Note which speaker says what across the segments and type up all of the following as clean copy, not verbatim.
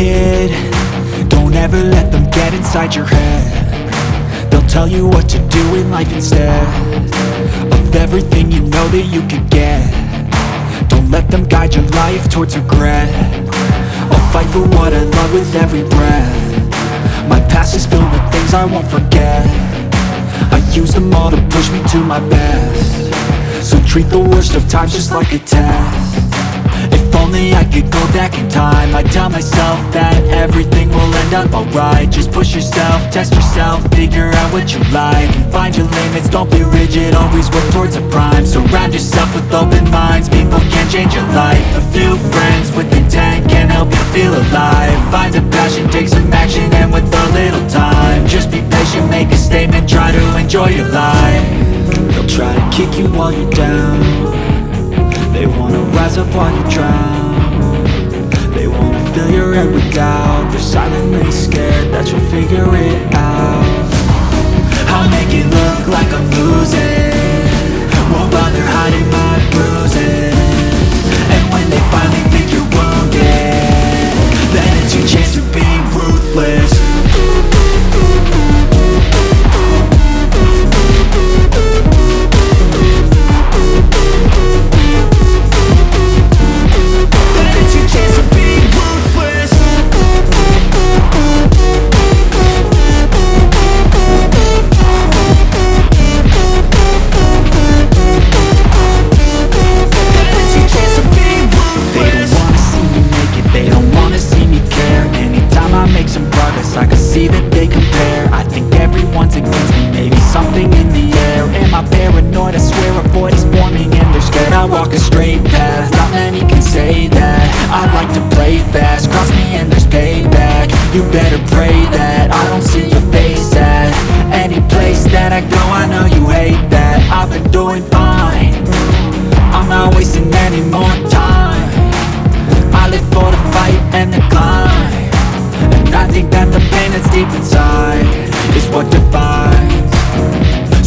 Speaker 1: kid, don't ever let them get inside your head. They'll tell you what to do in life instead of everything you know that you could get. Don't let them guide your life towards regret. I'll fight for what I love with every breath. My past is filled with things I won't forget. I use them all to push me to my best. So treat the worst of times just like a test. If only I could go back in time, I'd tell myself that everything will end up alright. Just push yourself, test yourself, figure out what you like, and find your limits, don't be rigid, always work towards a prime. Surround yourself with open minds, people can change your life. A few friends with intent can help you feel alive. Find a passion, take some action, and with a little time, just be patient, make a statement, try to enjoy your life. They'll try to kick you while you're down. They wanna rise up while you drown. They wanna fill your head with doubt. They're silently scared that you'll figure it out. I'll make it look like I'm losing, won't bother hiding my bruises. And when they finally think you're wounded, then it's your chance to be ruthless. I can see that they compare. I think everyone's against me, maybe something in the air. Am I paranoid? I swear a void is forming and they're scared. I walk a straight path, not many can say that. I like to play fast, cross me and there's payback. You better pray that I don't see your face at any place that I go. I know you hate that. I've been doing fine, I'm not wasting any more time. I live for the fight and the climb, and I think that the pain that's deep inside is what defines.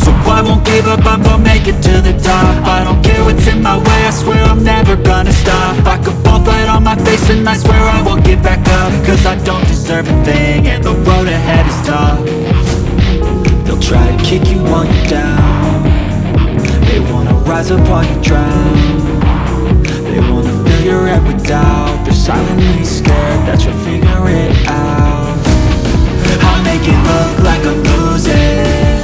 Speaker 1: So I won't give up, I'm gonna make it to the top. I don't care what's in my way, I swear I'm never gonna stop. I could fall flat on my face and I swear I won't get back up, cause I don't deserve a thing and the road ahead is tough. They'll try to kick you while you're down. They wanna rise up while you drown. They wanna fill your head with doubt. They're silently scared that you'll figure it out. I'll make it look like I'm losing,